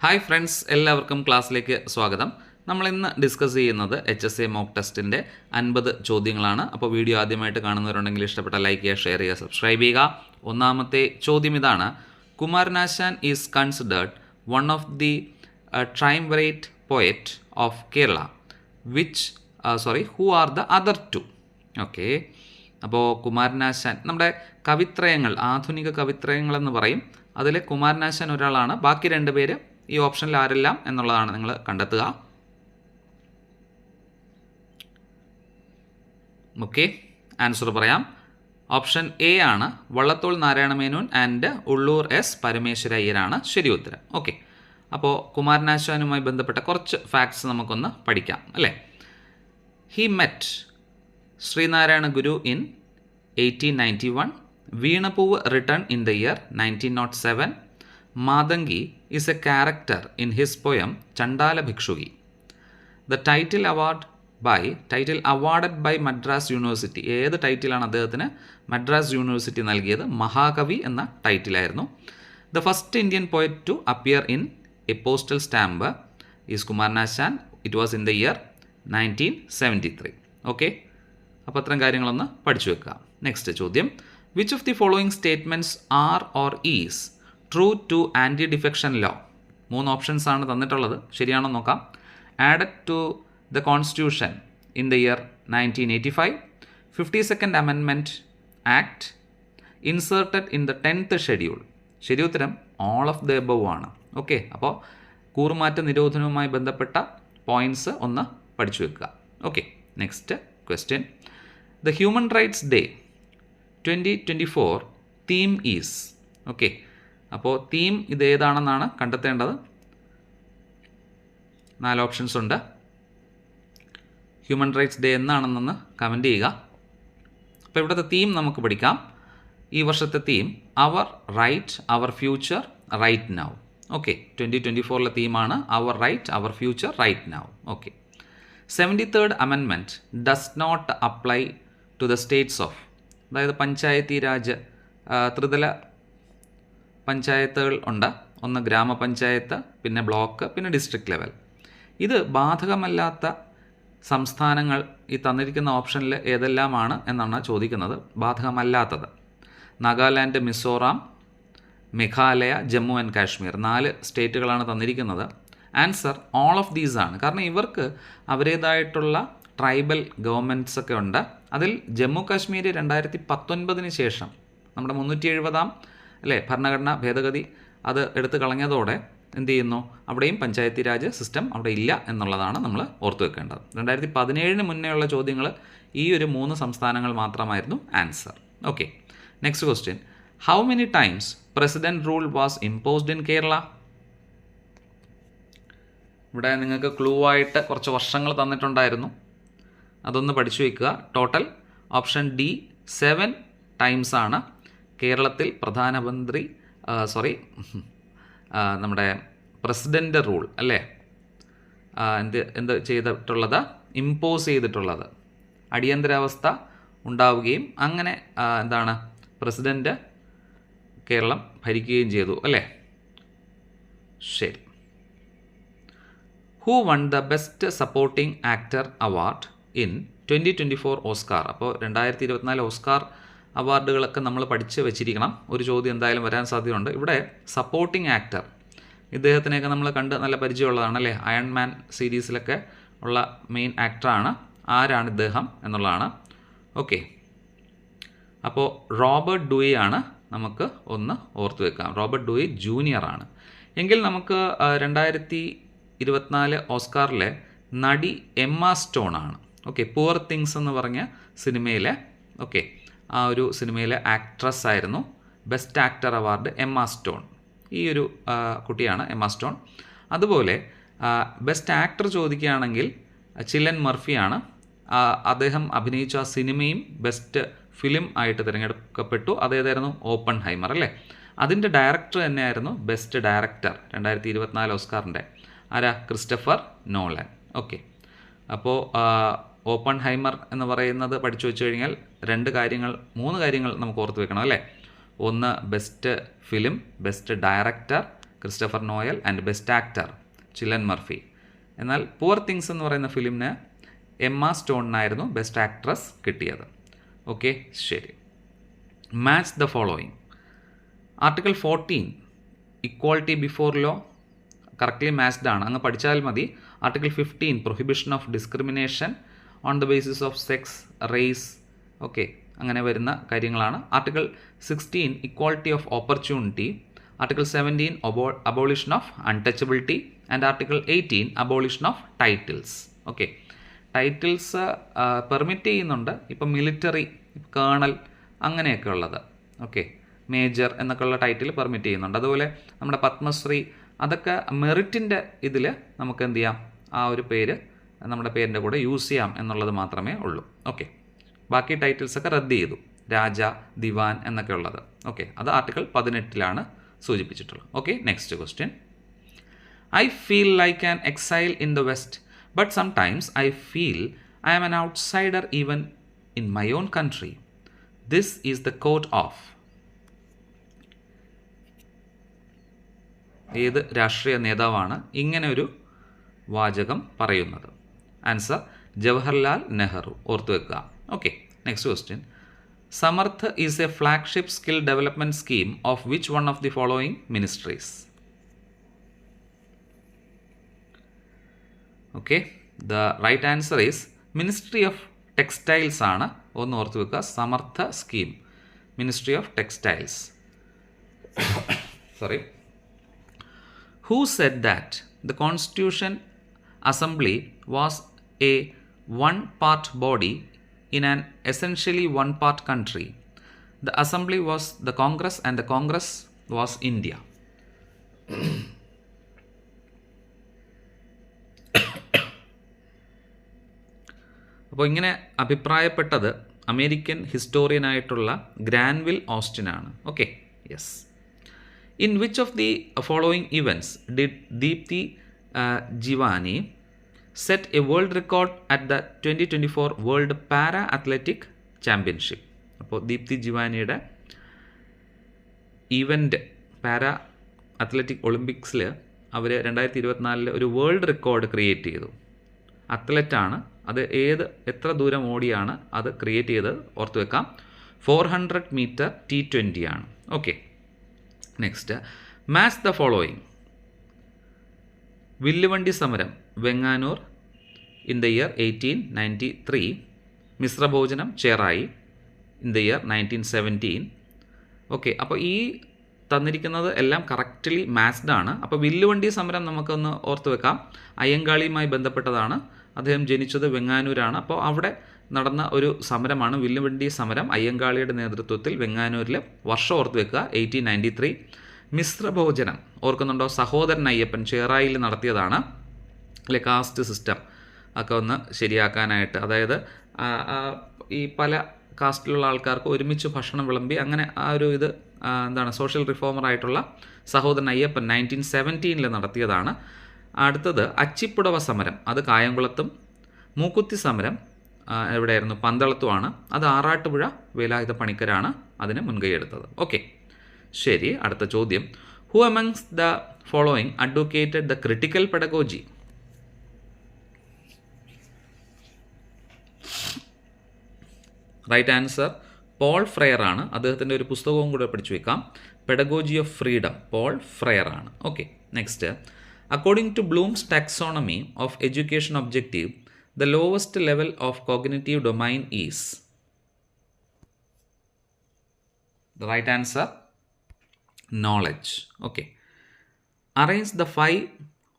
Hi friends, എല്ലാവർക്കും ക്ലാസ്സിലേക്ക് സ്വാഗതം. നമ്മൾ ഇന്ന് ഡിസ്കസ് ചെയ്യുന്നത് HSA മോക്ക് ടെസ്റ്റിൻ്റെ 50 ചോദ്യങ്ങളാണ്. അപ്പോൾ വീഡിയോ ആദ്യമായിട്ട് കാണുന്നവരുണ്ടെങ്കിൽ ഇഷ്ടപ്പെട്ട ലൈക്ക് ചെയ്യുക, ഷെയർ ചെയ്യുക, സബ്സ്ക്രൈബ് ചെയ്യുക. ഒന്നാമത്തെ ചോദ്യം ഇതാണ്: Kumaranasan is considered one of the triumvirate poet of Kerala. Who are the other two? Okay, അപ്പോൾ കുമാരനാശാൻ നമ്മുടെ കവിത്രയങ്ങൾ, ആധുനിക കവിത്രയങ്ങൾ എന്ന് പറയും. അതിൽ കുമാരനാശാൻ ഒരാളാണ്. ബാക്കി രണ്ട് പേര് ഈ ഓപ്ഷനിൽ ആരെല്ലാം എന്നുള്ളതാണ് നിങ്ങൾ കണ്ടെത്തുക. ഓക്കെ, ആൻസർ പറയാം. ഓപ്ഷൻ എ ആണ് വള്ളത്തോൾ നാരായണമേനോൻ ആൻഡ് ഉള്ളൂർ എസ് പരമേശ്വര അയ്യരാണ് ശരി ഉത്തരം. ഓക്കെ, അപ്പോൾ കുമാരനാശാനുമായി ബന്ധപ്പെട്ട കുറച്ച് ഫാക്ട്സ് നമുക്കൊന്ന് പഠിക്കാം അല്ലേ. He met Sreenarayana Guru in 1891. Veenapoovu written in the year 1907. Mathangi is a character in his poem Chandala Bhikshuki. The title awarded by Madras university. ഏത് ടൈറ്റിലാണ് അദ്ദേഹത്തിന് മദ്രാസ് യൂണിവേഴ്സിറ്റി നൽകിയത്? മഹാകവി എന്ന ടൈറ്റിലായിരുന്നു. The first Indian poet to appear in a postal stamp is Kumaranasan. It was in the year 1973. Okay, അപ്പോൾ അത്തരം കാര്യങ്ങളൊന്ന് പഠിച്ചു വെക്കുക. നെക്സ്റ്റ് ചോദ്യം: Which of the following statements are or is true to anti-defection law? 3 options ആണ് തന്നിട്ടുള്ളത്. ശരിയാണോ നോക്കാം. Added to the constitution in the year 1985. 52nd amendment act. Inserted in the 10th schedule. ശരി ഉത്തരം ഓൾ ഓഫ് ദ എബവ് ആണ്. Okay, അപ്പോൾ കൂറുമാറ്റ നിരോധനവുമായി ബന്ധപ്പെട്ട പോയിൻറ്റ്സ് ഒന്ന് പഠിച്ചു വെക്കുക. Okay, next question: the human rights day 2024 theme is. Okay, അപ്പോൾ തീം ഇത് ഏതാണെന്നാണ് കണ്ടെത്തേണ്ടത്. 4 ഓപ്ഷൻസ് ഉണ്ട്. ഹ്യൂമൻ റൈറ്റ്സ് ഡേ എന്നാണെന്നൊന്ന് കമൻറ്റ് ചെയ്യുക. അപ്പോൾ ഇവിടുത്തെ തീം നമുക്ക് പഠിക്കാം. ഈ വർഷത്തെ theme our right our future right now. Okay, 2024 തീമാണ് our right our future right now. Okay, 73rd amendment does not apply to the states of. അതായത് പഞ്ചായത്തി രാജ്, ത്രിതല പഞ്ചായത്തുകൾ ഉണ്ട്. ഒന്ന് ഗ്രാമപഞ്ചായത്ത്, പിന്നെ ബ്ലോക്ക്, പിന്നെ ഡിസ്ട്രിക്ട് ലെവൽ. ഇത് ബാധകമല്ലാത്ത സംസ്ഥാനങ്ങൾ ഈ തന്നിരിക്കുന്ന ഓപ്ഷനിൽ ഏതെല്ലാമാണ് എന്നാണ് ചോദിക്കുന്നത്. ബാധകമല്ലാത്തത്: നാഗാലാൻഡ്, മിസോറാം, മേഘാലയ, ജമ്മു ആൻഡ് കാശ്മീർ. 4 സ്റ്റേറ്റുകളാണ് തന്നിരിക്കുന്നത്. ആൻസർ ഓൾ ഓഫ് ദീസ് ആണ്. കാരണം ഇവർക്ക് അവരുടേതായിട്ടുള്ള ട്രൈബൽ ഗവൺമെൻറ്റ്സ് ഒക്കെ ഉണ്ട്. അതിൽ ജമ്മു കാശ്മീർ 2019 ശേഷം നമ്മുടെ 370 അല്ലേ ഭരണഘടനാ ഭേദഗതി അത് എടുത്തു കളഞ്ഞതോടെ എന്ത് ചെയ്യുന്നു, അവിടെയും പഞ്ചായത്തി രാജ് സിസ്റ്റം അവിടെ ഇല്ല എന്നുള്ളതാണ് നമ്മൾ ഓർത്തു വെക്കേണ്ടത്. 2017 മുന്നേ ഉള്ള ചോദ്യങ്ങൾ ഈ ഒരു 3 സംസ്ഥാനങ്ങൾ മാത്രമായിരുന്നു answer. Okay, next question: how many times president rule was imposed in Kerala? ഇവിടെ നിങ്ങൾക്ക് ക്ലൂ ആയിട്ട് കുറച്ച് വർഷങ്ങൾ തന്നിട്ടുണ്ടായിരുന്നു, അതൊന്ന് പഠിച്ചു വയ്ക്കുക. ടോട്ടൽ ഓപ്ഷൻ ഡി 7 ടൈംസ് ആണ് കേരളത്തിൽ പ്രധാനമന്ത്രി നമ്മുടെ പ്രസിഡൻ്റ് റൂൾ അല്ലേ എന്ത് ചെയ്തിട്ടുള്ളത്, ഇമ്പോസ് ചെയ്തിട്ടുള്ളത്. അടിയന്തരാവസ്ഥ ഉണ്ടാവുകയും അങ്ങനെ എന്താണ് പ്രസിഡൻ്റ് കേരളം ഭരിക്കുകയും ചെയ്തു അല്ലേ. ശരി. Who one the best supporting actor award in 2024 Oscar? അപ്പോൾ 2024 ഓസ്കാർ അവാർഡുകളൊക്കെ നമ്മൾ പഠിച്ച് വെച്ചിരിക്കണം. ഒരു ചോദ്യം എന്തായാലും വരാൻ സാധ്യതയുണ്ട്. ഇവിടെ സപ്പോർട്ടിംഗ് ആക്ടർ, ഇദ്ദേഹത്തിനെയൊക്കെ നമ്മൾ കണ്ട് നല്ല പരിചയമുള്ളതാണ് അല്ലേ. അയൺമാൻ സീരീസിലൊക്കെ ഉള്ള മെയിൻ ആക്ടറാണ്. ആരാണ് ഇദ്ദേഹം എന്നുള്ളതാണ്. ഓക്കെ, അപ്പോൾ റോബർട്ട് ഡൂയി ആണ് നമുക്ക് ഒന്ന് ഓർത്ത് വെക്കാം. റോബർട്ട് ഡൂയി ജൂനിയർ ആണ്. എങ്കിൽ നമുക്ക് 2024 ഓസ്കാറിലെ നടി എമ്മ സ്റ്റോൺ ആണ്. ഓക്കെ, പുവർ തിങ്സ് എന്ന് പറഞ്ഞ സിനിമയിലെ ആ ഒരു സിനിമയിലെ ആക്ട്രസ് ആയിരുന്നു. Best actor award Emma Stone. ഈ ഒരു കുട്ടിയാണ് എമ്മ സ്റ്റോൺ. അതുപോലെ ബെസ്റ്റ് ആക്ടർ ചോദിക്കുകയാണെങ്കിൽ ചില്ലൻ മർഫിയാണ്. അദ്ദേഹം അഭിനയിച്ച ആ സിനിമയും ബെസ്റ്റ് ഫിലിം ആയിട്ട് തിരഞ്ഞെടുക്കപ്പെട്ടു. അതേതായിരുന്നു? ഓപ്പൺ ഹൈമർ അല്ലേ. അതിൻ്റെ ഡയറക്ടർ തന്നെയായിരുന്നു ബെസ്റ്റ് ഡയറക്ടർ 2024 ഓസ്കാറിൻ്റെ. ആരാ? Christopher Nolan. ഓക്കെ, അപ്പോൾ ഓപ്പൺ ഹൈമർ എന്ന് പറയുന്നത് പഠിച്ചു വെച്ച് കഴിഞ്ഞാൽ 3 കാര്യങ്ങൾ നമുക്ക് ഓർത്ത് വെക്കണം അല്ലേ. ഒന്ന് best film, best director, Christopher Nolan and best actor Cillian Murphy. എന്നാൽ പുവർ തിങ്സ് എന്ന് പറയുന്ന ഫിലിമിന് എമ്മ സ്റ്റോണിനായിരുന്നു ബെസ്റ്റ് ആക്ട്രസ് കിട്ടിയത്. ഓക്കെ, ശരി. Match the following. Article 14 equality before law correctly matched ആണ്, അങ്ങ് പഠിച്ചാൽ മതി. Article 15 prohibition of discrimination on the basis of sex, race, okay, അങ്ങനെ വരുന്ന കാര്യങ്ങളാണ്. Article 16 equality of opportunity, article 17 abolition of untouchability and article 18 abolition of titles. Okay, titles permit ചെയ്യുന്നുണ്ട്. ഇപ്പം military, colonel, അങ്ങനെയൊക്കെ ഉള്ളത്, ഓക്കെ, മേജർ എന്നൊക്കെയുള്ള title permit ചെയ്യുന്നുണ്ട്. അതുപോലെ നമ്മുടെ പത്മശ്രീ, അതൊക്കെ മെറിറ്റിൻ്റെ ഇതിൽ നമുക്ക് എന്ത് ചെയ്യാം, ആ ഒരു പേര് നമ്മുടെ പേരിൻ്റെ കൂടെ യൂസ് ചെയ്യാം എന്നുള്ളത് മാത്രമേ ഉള്ളൂ. ഓക്കെ, ബാക്കി ടൈറ്റിൽസൊക്കെ റദ്ദ് ചെയ്തു, രാജ, ദിവാൻ എന്നൊക്കെ ഉള്ളത്. ഓക്കെ, അത് ആർട്ടിക്കിൾ 18 സൂചിപ്പിച്ചിട്ടുള്ളത്. Okay, next question. I feel like an exile in the West, but sometimes I feel I am an outsider even in my own country. This is the quote of. ഏത് രാഷ്ട്രീയ നേതാവാണ് ഇങ്ങനെ ഒരു വാചകം പറയുന്നത്? Answer Jawaharlal Nehru. ഓർത്തു വെക്കുക. Okay, next question. Samarth is a flagship skill development scheme of which one of the following ministries? Okay, the right answer is ministry of textiles ആണ്. ഒന്ന് ഓർത്ത് വെക്കുക, Samarth scheme, ministry of textiles. Sorry. Who said that the Constitution Assembly was a one-part body in an essentially one-part country? The Assembly was the Congress and the Congress was India. അപ്പോൾ ഇങ്ങനെ അഭിപ്രായപ്പെട്ടത് American ഹിസ്റ്റോറിയനായിട്ടുള്ള Granville ഓസ്റ്റിനാണ്. Okay, yes. In which of the following events did Deepthi Jiwani set a world record at the 2024 World Para Athletic Championship? അപ്പോൾ Deepthi ജിവാനിയുടെ event para athletic ഒളിമ്പിക്സിൽ അവർ 2024 ഒരു world record create ചെയ്തു. അത്ലറ്റാണ് അത്. എത്ര ദൂരം ഓടിയാണ് അത് ക്രിയേറ്റ് ചെയ്തത്? ഓർത്ത് വെക്കാം, 400 മീറ്റർ T20 ആണ്. Okay, next. Match the following. Villuvandi സമരം Venganoor in the year 1893. Mishrabhojanam Cherai in the year 1917. Okay, അപ്പോൾ ഈ തന്നിരിക്കുന്നത് എല്ലാം കറക്റ്റ്ലി മാച്ച്ഡ് ആണ്. അപ്പോൾ വില്ലുവണ്ടി സമരം നമുക്കൊന്ന് ഓർത്ത് വെക്കാം, അയ്യങ്കാളിയുമായി ബന്ധപ്പെട്ടതാണ്. അദ്ദേഹം ജനിച്ചത് വെങ്ങാനൂരാണ്. അപ്പോൾ അവിടെ നടന്ന ഒരു സമരമാണ് വില്ലുവണ്ടി സമരം, അയ്യങ്കാളിയുടെ നേതൃത്വത്തിൽ വെങ്ങാനൂരിൽ. വർഷം ഓർത്ത് വെക്കുക, 1893. മിശ്രഭോജനം ഓർക്കുന്നുണ്ടോ? സഹോദരൻ അയ്യപ്പൻ ചേറായിൽ നടത്തിയതാണ്. അല്ലെ, കാസ്റ്റ് സിസ്റ്റം ഒക്കെ ഒന്ന് ശരിയാക്കാനായിട്ട്, അതായത് ഈ പല കാസ്റ്റിലുള്ള ആൾക്കാർക്ക് ഒരുമിച്ച് ഭക്ഷണം വിളമ്പി, അങ്ങനെ ആ ഒരു ഇത് സോഷ്യൽ റിഫോമറായിട്ടുള്ള സഹോദരൻ അയ്യപ്പൻ 1917 നടത്തിയതാണ്. അടുത്തത് അച്ചിപ്പുടവ സമരം, അത് കായംകുളത്തും. മൂക്കുത്തി സമരം എവിടെയായിരുന്നു? പന്തളത്തുമാണ്. അത് ആറാട്ടുപുഴ വേലായുധ പണിക്കരാണ് അതിന് മുൻകൈയെടുത്തത്. ഓക്കെ, ശരി. അടുത്ത ചോദ്യം. Who amongs the following advocated the critical pedagogy? Right answer Paul Freire ആണ്. അദ്ദേഹത്തിൻ്റെ ഒരു പുസ്തകവും കൂടെ പഠിച്ചു വെക്കാം, pedagogy of freedom. Paul Freire ആണ്. Okay, next. According to Bloom's taxonomy of education objective, the lowest level of cognitive domain is? The right answer, knowledge. Okay. Arrange the 5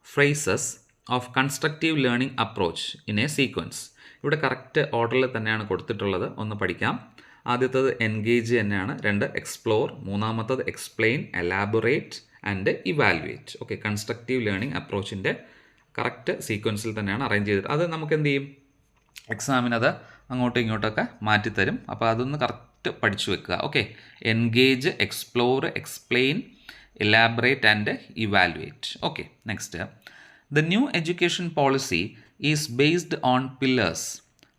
phases of constructive learning approach in a sequence. ഇവിടെ correct ഓർഡറിൽ തന്നെയാണ് കൊടുത്തിട്ടുള്ളത്. ഒന്ന് പഠിക്കാം. ആദ്യത്തേത് engage തന്നെയാണ്. 2 explore. മൂന്നാമത്തത് explain, elaborate and evaluate. Okay, constructive learning അപ്രോച്ചിൻ്റെ കറക്റ്റ് സീക്വൻസിൽ തന്നെയാണ് അറേഞ്ച് ചെയ്തത്. അത് നമുക്ക് എന്ത് ചെയ്യും, എക്സാമിനത് അങ്ങോട്ടും ഇങ്ങോട്ടൊക്കെ മാറ്റിത്തരും. അപ്പോൾ അതൊന്ന് കറക്റ്റ് പഠിച്ചു വെക്കുക. Okay, engage, explore, explain, elaborate and evaluate. Okay, next. The new education policy is based on pillars.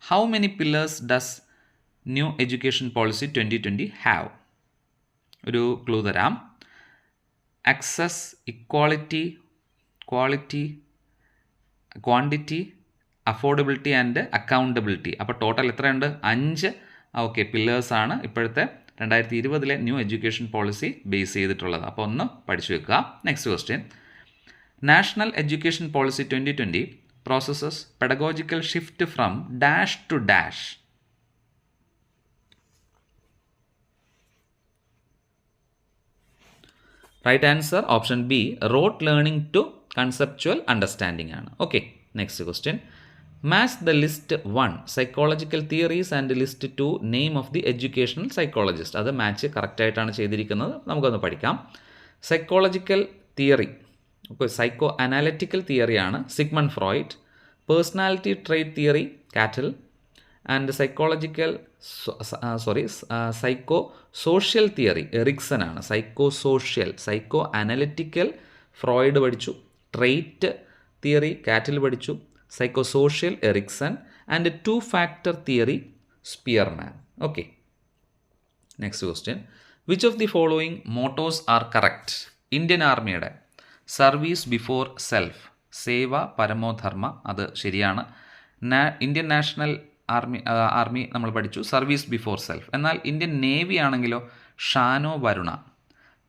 How many pillars does new education policy 2020 have? ഒരു ക്ലൂ തരാം. access, equality, quality, quantity, affordability and accountability. അപ്പോൾ total എത്രയുണ്ട്? 5 പില്ലേഴ്സാണ് ഇപ്പോഴത്തെ 2020 new education policy base ചെയ്തിട്ടുള്ളത്. അപ്പോൾ ഒന്ന് പഠിച്ചു വെക്കുക. Next question. National education policy 2020 processes pedagogical shift from dash to dash. Right answer option B, rote learning to conceptual understanding ആണ്. Okay, next question. Match the list 1 psychological theories and list 2 name of the educational psychologist. അത് match കറക്റ്റായിട്ടാണ് ചെയ്തിരിക്കുന്നത്. നമുക്കൊന്ന് പഠിക്കാം. Psychological theory, psycho analytical തിയറിയാണ് Sigmund Freud. Personality trait theory Cattell. And psycho social theory Erikson ആണ്. Psycho analytical Freud പഠിച്ചു. Trait theory Cattell പഠിച്ചു. Psycho social Erikson. And 2 factor theory Spearman. Okay, next question. Which of the following mottos are correct? Indian ആർമിയുടെ service before self, സേവ പരമോധർമ്മ, അത് ശരിയാണ്. Indian national army നമ്മൾ പഠിച്ചു സർവീസ് ബിഫോർ സെൽഫ്. എന്നാൽ ഇന്ത്യൻ നേവി ആണെങ്കിലോ ഷാനോ വരുണ.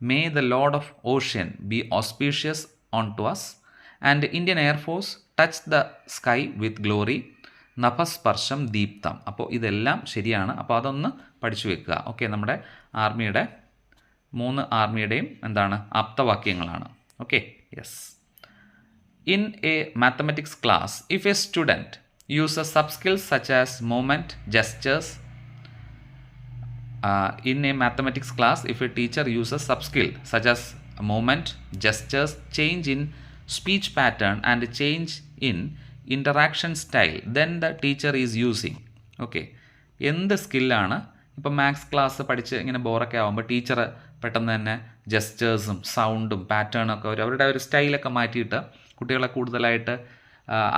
May the lord of ocean be auspicious on to us. And Indian air force touch the sky with glory, നഭസ്പർശം ദീപ്തം. അപ്പോൾ ഇതെല്ലാം ശരിയാണ്. അപ്പോൾ അതൊന്ന് പഠിച്ചു വെക്കുക. ഓക്കെ, നമ്മുടെ ആർമിയുടെ 3 ആർമിയുടെയും എന്താണ് ആപ്തവാക്യങ്ങളാണ്. Okay, yes. In a mathematics class, if a student uses sub-skills such as movement, gestures. In a mathematics class, if a teacher uses sub-skill such as movement, gestures, change in speech pattern and change in interaction style, then the teacher is using. Okay, എന്ത് സ്കില്ലാണ്? ഇപ്പം maths class പഠിച്ച് ഇങ്ങനെ ബോറൊക്കെ ആകുമ്പോൾ teacher പെട്ടെന്ന് തന്നെ ജസ്റ്റേഴ്സും സൗണ്ടും പാറ്റേണൊക്കെ അവരുടെ ഒരു സ്റ്റൈലൊക്കെ മാറ്റിയിട്ട് കുട്ടികളെ കൂടുതലായിട്ട്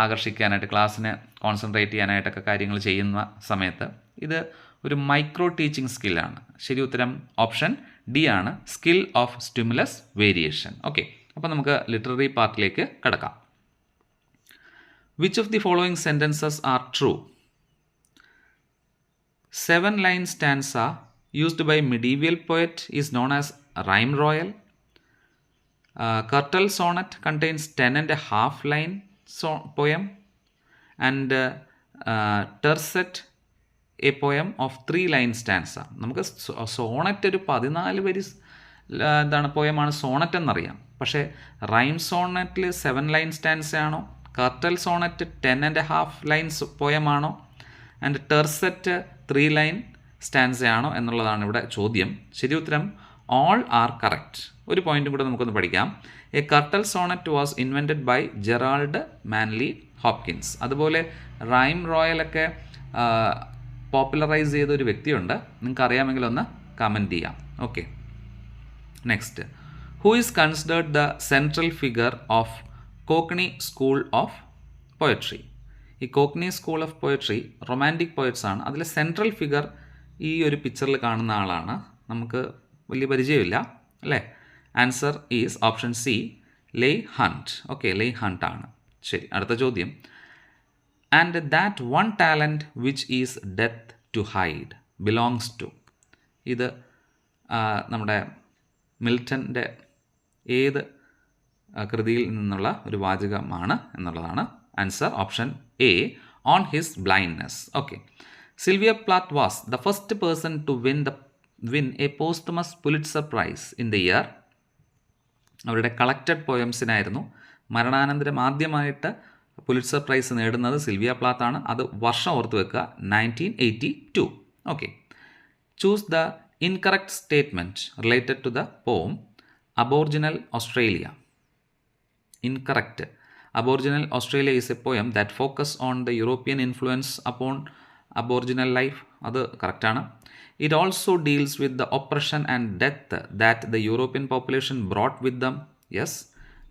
ആകർഷിക്കാനായിട്ട്, ക്ലാസ്സിനെ കോൺസെൻട്രേറ്റ് ചെയ്യാനായിട്ടൊക്കെ കാര്യങ്ങൾ ചെയ്യുന്ന സമയത്ത് ഇത് ഒരു മൈക്രോ ടീച്ചിങ് സ്കില്ലാണ്. ശരി ഉത്തരം ഓപ്ഷൻ ഡി ആണ്, skill of stimulus variation. Okay, അപ്പോൾ നമുക്ക് ലിറ്റററി പാർട്ടിലേക്ക് കടക്കാം. Which of the following sentences are true? 7-line stanza used by medieval poet is known as rhyme royal. Curtal sonnet contains 10.5-line poem. And tercet a poem of 3-line stanza. നമുക്ക് Sonet ഒരു 14 വരി എന്താണ് പോയമാണ് Sonet എന്നറിയാം. പക്ഷേ rhyme സോണറ്റിൽ 7-line stanza ആണോ? Curtal sonnet 10.5 lines പോയമാണോ? And tercet 3-line stanza ആണോ എന്നുള്ളതാണ് ഇവിടെ ചോദ്യം. ശരി ഉത്തരം ഓൾ ആർ കറക്റ്റ്. ഒരു പോയിന്റും കൂടെ നമുക്കൊന്ന് പഠിക്കാം. A curtal sonnet was invented by Gerard Manley Hopkins. അതുപോലെ റൈം റോയലൊക്കെ പോപ്പുലറൈസ് ചെയ്ത ഒരു വ്യക്തിയുണ്ട്. നിങ്ങൾക്ക് അറിയാമെങ്കിൽ ഒന്ന് കമൻറ്റ് ചെയ്യാം. Okay, next. Who is considered the central figure of Cockney school of poetry? ഈ Cockney school of poetry romantic poets ആണ്. അതിലെ സെൻട്രൽ ഫിഗർ ഈ ഒരു പിക്ചറിൽ കാണുന്ന ആളാണ്. നമുക്ക് വലിയ പരിചയമില്ല അല്ലേ? Answer is option C, Leigh Hunt. Okay, Leigh Hunt ആണ്. ശരി, അടുത്ത ചോദ്യം. And that one talent which is death to hide belongs to. ഇത് നമ്മുടെ മിൽട്ടൻ്റെ ഏത് കൃതിയിൽ നിന്നുള്ള ഒരു വാചകമാണ് എന്നുള്ളതാണ്. Answer option A, on his blindness. Okay, Sylvia Plath was the first person to win a posthumous Pulitzer prize in the year. അവരുടെ കളക്റ്റഡ് പോയംസിനായിരുന്നു മരണാനന്തരം ആദ്യമായിട്ട് പുലിറ്റ്സർ പ്രൈസ് നേടുന്നത് സിൽവിയ പ്ലാത്ത് ആണ്. അത് വർഷം ഓർത്ത് വെക്കുക, 1982. Okay, choose the incorrect statement related to the poem Aboriginal Australia. Incorrect. Aboriginal Australia is a poem that focus on the European influence upon Aboriginal life. അത് കറക്റ്റാണ്. It also deals with the oppression and death that the European population brought with them. Yes.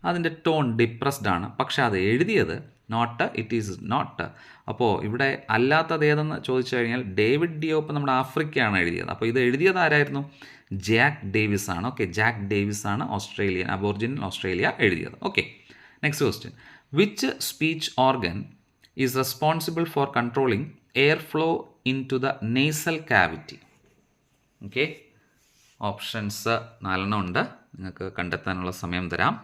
അതിൻ്റെ tone depressed ആണ്. പക്ഷേ അത് എഴുതിയത് not, it is not. അപ്പോൾ ഇവിടെ അല്ലാത്തത് ഏതെന്ന് ചോദിച്ചു കഴിഞ്ഞാൽ ഡേവിഡ് ഡിയോപ്പ് നമ്മുടെ ആഫ്രിക്കയാണ് എഴുതിയത്. അപ്പോൾ ഇത് എഴുതിയത് ആരായിരുന്നു? ജാക്ക് ഡേവിസ് ആണ്. ഓക്കെ, ജാക്ക് ഡേവിസ് ആണ് ഓസ്ട്രേലിയൻ, അബോർജിനൽ ഓസ്ട്രേലിയ എഴുതിയത്. Okay, next question. Which speech organ is responsible for controlling air flow into the nasal cavity? Okay, options 4 ഉണ്ട്, നിങ്ങൾക്ക് കണ്ടെത്താനുള്ള സമയം തരാം.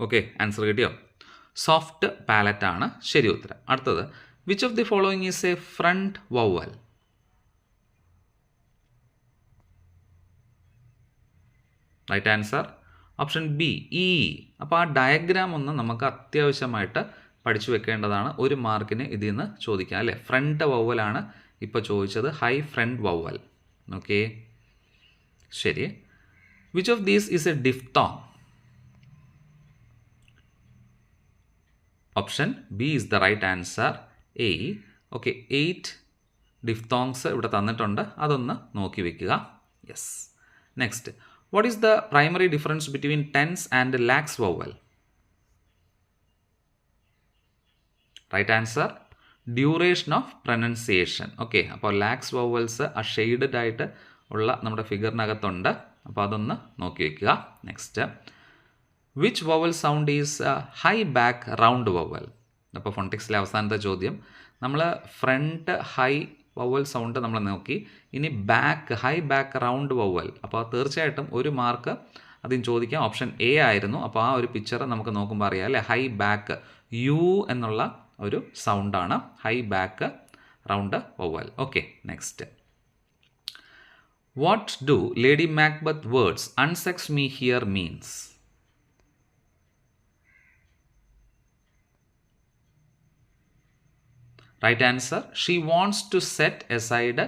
ഓക്കെ, ആൻസർ കിട്ടിയോ? സോഫ്റ്റ് പാലറ്റ് ആണ് ശരി ഉത്തരം. അടുത്തത്, which of the following is a front vowel? Right answer option B, E. അപ്പോൾ ആ ഡയഗ്രാം ഒന്ന് നമുക്ക് അത്യാവശ്യമായിട്ട് പഠിച്ചു വെക്കേണ്ടതാണ്. 1 മാർക്കിന് ഇതിൽ നിന്ന് ചോദിക്കാം അല്ലേ. ഫ്രണ്ട് വവലാണ് ഇപ്പോൾ ചോദിച്ചത്, ഹൈ ഫ്രണ്ട് വവൽ. ഓക്കെ, ശരി. Which of these is a diphthong? Option B is the right answer, A. Okay, 8 diphthongs ഇവിടെ തന്നിട്ടുണ്ട്, അതൊന്ന് നോക്കി വെക്കുക. Yes. Next, what is the primary difference between tense and lax vowel? Right answer, duration of pronunciation. Okay, അപ്പോൾ lakhs vowels ആ shaded ആയിട്ട് ഉള്ള നമ്മുടെ ഫിഗറിനകത്തുണ്ട്, അപ്പോൾ അതൊന്ന് നോക്കി വയ്ക്കുക. Next, which vowel sound is high back round vowel? അപ്പോൾ ഫോണിറ്റിക്സിലെ അവസാനത്തെ ചോദ്യം. നമ്മൾ ഫ്രണ്ട് ഹൈ വവൽ സൗണ്ട് നമ്മൾ നോക്കി, ഇനി back, high back round vowel. അപ്പോൾ തീർച്ചയായിട്ടും 1 മാർക്ക് അതിന് ചോദിക്കാം. ഓപ്ഷൻ എ ആയിരുന്നു. അപ്പോൾ ആ ഒരു പിക്ചർ നമുക്ക് നോക്കുമ്പോൾ അറിയാം അല്ലേ, ഹൈ ബാക്ക്, യു എന്നുള്ള ഒരു സൗണ്ടാണ് high back round vowel. Okay, next, what do Lady Macbeth words unsex me here means? Right answer, she wants to set aside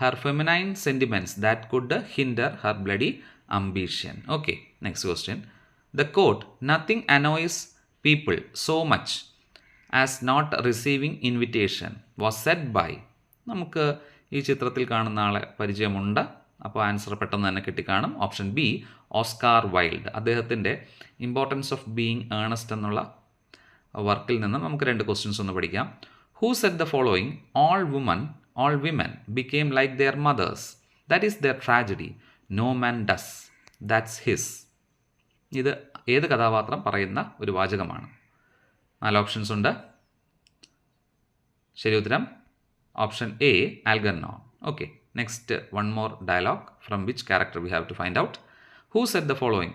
her feminine sentiments that could hinder her bloody ambition. Okay, next question. The quote, nothing annoys people so much as not receiving invitation, was said by? നമുക്ക് ഈ ചിത്രത്തിൽ കാണുന്ന ആളെ പരിചയമുണ്ട്, അപ്പോൾ answer പെട്ടെന്ന് തന്നെ കിട്ടിക്കാണും. Option B, Oscar Wilde. അദ്ദേഹത്തിൻ്റെ ഇമ്പോർട്ടൻസ് ഓഫ് ബീയിങ് ഏണസ്റ്റ് എന്നുള്ള വർക്കിൽ നിന്ന് നമുക്ക് 2 ക്വസ്റ്റ്യൻസ് ഒന്ന് പഠിക്കാം. Who said the following? All women became like their mothers. That is their tragedy. No man does. That's his. ഇത് ഏത് കഥാപാത്രം പറയുന്ന ഒരു വാചകമാണ്? 4 ഓപ്ഷൻസ് ഉണ്ട്. ശരി ഉത്തരം option A, Algernon. Okay, next, one more dialogue. From which character we have to find out. Who said the following?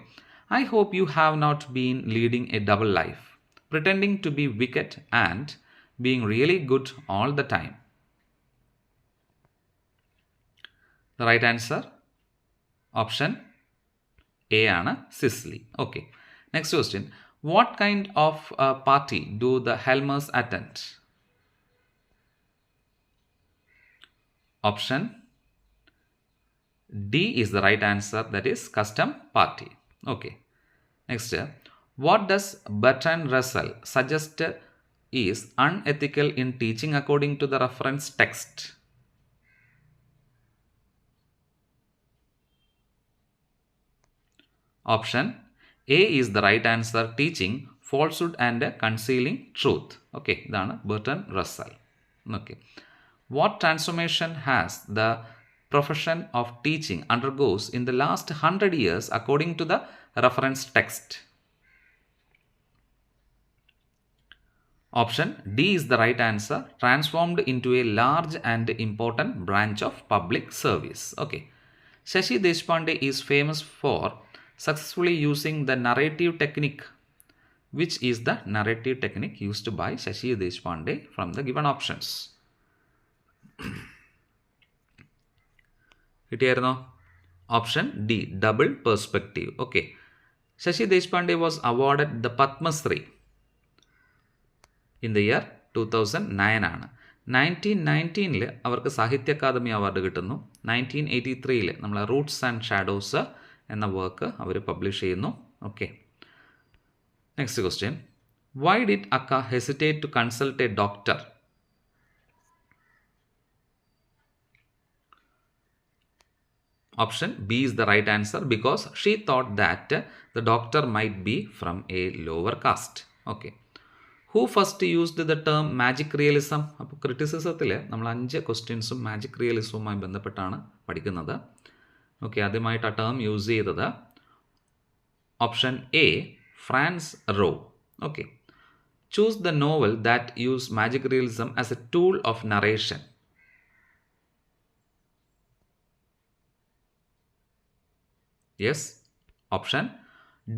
I hope you have not been leading a double life, pretending to be wicked and being really good all the time. The right answer, option A ആണ്, സിസ്ലി. Okay, next question. What kind of party do the Helmers attend? Option D is the right answer, that is custom party. Okay, next, what does Bertrand Russell suggest is unethical in teaching according to the reference text? Option A is the right answer, teaching falsehood and concealing truth. Okay, ഇതാണ് Bertrand Russell. Okay, what transformation has the profession of teaching undergoes in the last 100 years according to the reference text? Option D is the right answer, transformed into a large and important branch of public service. Okay, Shashi Deshpande is famous for successfully using the narrative technique. Which is the narrative technique used by Shashi Deshpande from the given options? കിട്ടിയായിരുന്നോ? Option D, double perspective. Okay, Shashi Deshpande was awarded the Padmashri in the year 2009 ആണ്. 1919 അവർക്ക് സാഹിത്യ academy award കിട്ടുന്നു. 1983 നമ്മൾ roots and shadows എന്ന work അവർ publish ചെയ്യുന്നു. Okay, next question. Why did Akka hesitate to consult a doctor? Option B is the right answer because she thought that the doctor might be from a lower caste. Okay. Who first used the term magic realism? അപ്പോൾ ക്രിറ്റിസിസത്തിൽ നമ്മൾ 5 ക്വസ്റ്റ്യൻസും magic റിയലിസവുമായി ബന്ധപ്പെട്ടാണ് പഠിക്കുന്നത്. Okay, ആദ്യമായിട്ട് ആ term use ചെയ്തത് option A Franz Roh. Okay. Choose the novel that use magic realism as a tool of narration. Yes, option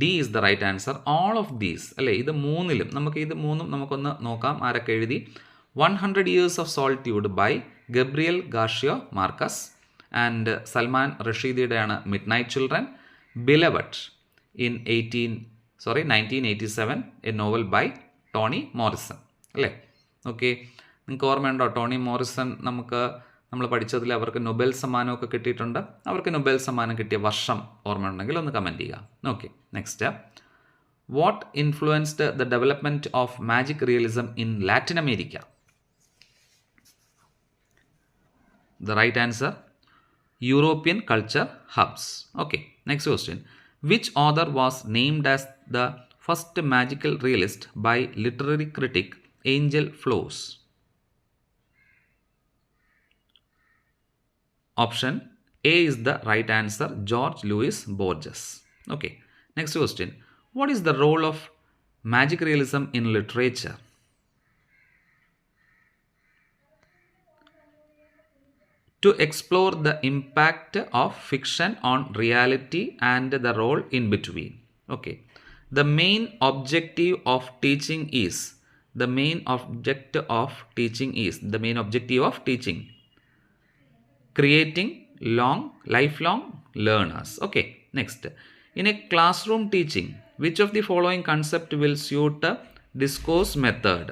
D is the right answer. All of these അല്ലേ, ഇത് മൂന്നിലും നമുക്കൊന്ന് നോക്കാം ആരൊക്കെ എഴുതി. 100 Years of Solitude by Gabriel Garcia Marquez and Salman റഷീദിയുടെയാണ് midnight children. Beloved in 1987 a novel by Toni Morrison അല്ലേ. Okay, നിങ്ങൾക്ക് ഓർമ്മയുണ്ടോ ടോണി മോറിസൺ? നമ്മൾ പഠിച്ചതിൽ അവർക്ക് നൊബേൽ സമ്മാനമൊക്കെ കിട്ടിയിട്ടുണ്ട്. അവർക്ക് നൊബേൽ സമ്മാനം കിട്ടിയ വർഷം ഓർമ്മയുണ്ടെങ്കിൽ ഒന്ന് കമൻറ്റ് ചെയ്യുക. Okay, next. What influenced the development of magic realism in Latin America? The right answer European culture hubs. Okay, next question. Which author was named as the first magical realist by literary critic Angel Flores? Option A is the right answer, George Louis Borges. Okay, next question. What is the role of magic realism in literature? To explore the impact of fiction on reality and the role in between. Okay, the main objective of teaching is creating lifelong learners. Okay, next. In a classroom teaching, which of the following concept will suit a discourse method?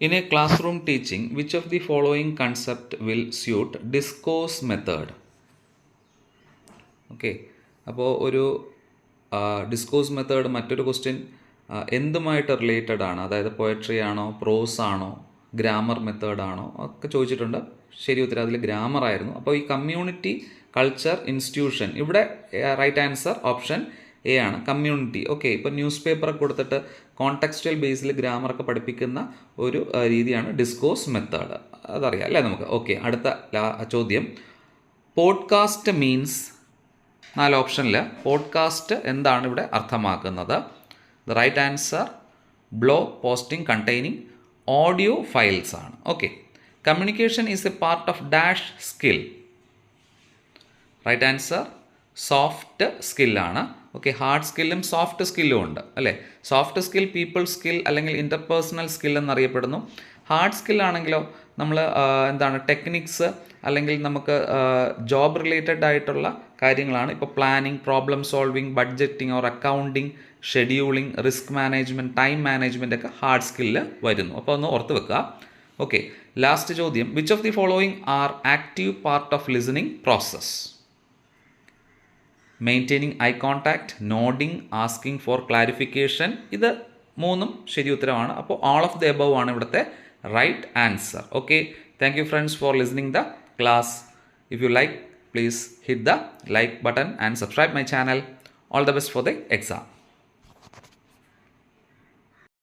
In a classroom teaching, which of the following concept will suit discourse method? Okay, അപ്പോൾ ഒരു discourse method മറ്റൊരു question എന്തുമായിട്ട് related ആണ്? അതായത് poetry ആണോ, പ്രോസ് ആണോ, grammar മെത്തേഡാണോ ഒക്കെ ചോദിച്ചിട്ടുണ്ട്. ശരി ഉത്തരം അതിൽ ഗ്രാമർ ആയിരുന്നു. അപ്പോൾ ഈ കമ്മ്യൂണിറ്റി കൾച്ചർ ഇൻസ്റ്റിറ്റ്യൂഷൻ, ഇവിടെ റൈറ്റ് ആൻസർ ഓപ്ഷൻ എ ആണ്, കമ്മ്യൂണിറ്റി. ഓക്കെ, ഇപ്പോൾ ന്യൂസ് പേപ്പറൊക്കെ കൊടുത്തിട്ട് കോൺടെക്സ്റ്റുവൽ ബേസിൽ ഗ്രാമറൊക്കെ പഠിപ്പിക്കുന്ന ഒരു രീതിയാണ് ഡിസ്കോഴ്സ് മെത്തേഡ്. അതറിയാം അല്ലേ നമുക്ക്. ഓക്കെ, അടുത്ത ചോദ്യം. പോഡ്കാസ്റ്റ് മീൻസ് 4 ഓപ്ഷനിൽ പോഡ്കാസ്റ്റ് എന്താണ് ഇവിടെ അർത്ഥമാക്കുന്നത്? The right answer blog posting containing audio files ആണ്. Okay. Communication is a part of dash skill. Right answer soft സ്കില്ലാണ്. ഓക്കെ, ഹാർഡ് സ്കില്ലും സോഫ്റ്റ് സ്കില്ലും ഉണ്ട് അല്ലേ. സോഫ്റ്റ് സ്കിൽ പീപ്പിൾ സ്കിൽ അല്ലെങ്കിൽ ഇൻ്റർപേഴ്സണൽ സ്കിൽ എന്നറിയപ്പെടുന്നു. ഹാർഡ് സ്കില്ലാണെങ്കിലോ നമ്മൾ ടെക്നിക്സ് അല്ലെങ്കിൽ നമുക്ക് ജോബ് റിലേറ്റഡ് ആയിട്ടുള്ള കാര്യങ്ങളാണ്. ഇപ്പോൾ planning, problem solving, budgeting or accounting, scheduling, risk management, time management ഒക്കെ ഹാർഡ് സ്കില്ല് വരുന്നു. അപ്പോൾ ഒന്ന് ഓർത്ത് വെക്കുക. ഓക്കെ, ലാസ്റ്റ് ചോദ്യം. Which of the following are active part of listening process? Maintaining eye contact, nodding, asking for clarification. ഇത് 3 ശരി ഉത്തരമാണ്. അപ്പോൾ ഓൾ ഓഫ് ദി എബവ് ആണ് ഇവിടുത്തെ right answer. Okay, thank you friends for listening the class. If you like, please hit the like button and subscribe my channel. All the best for the exam.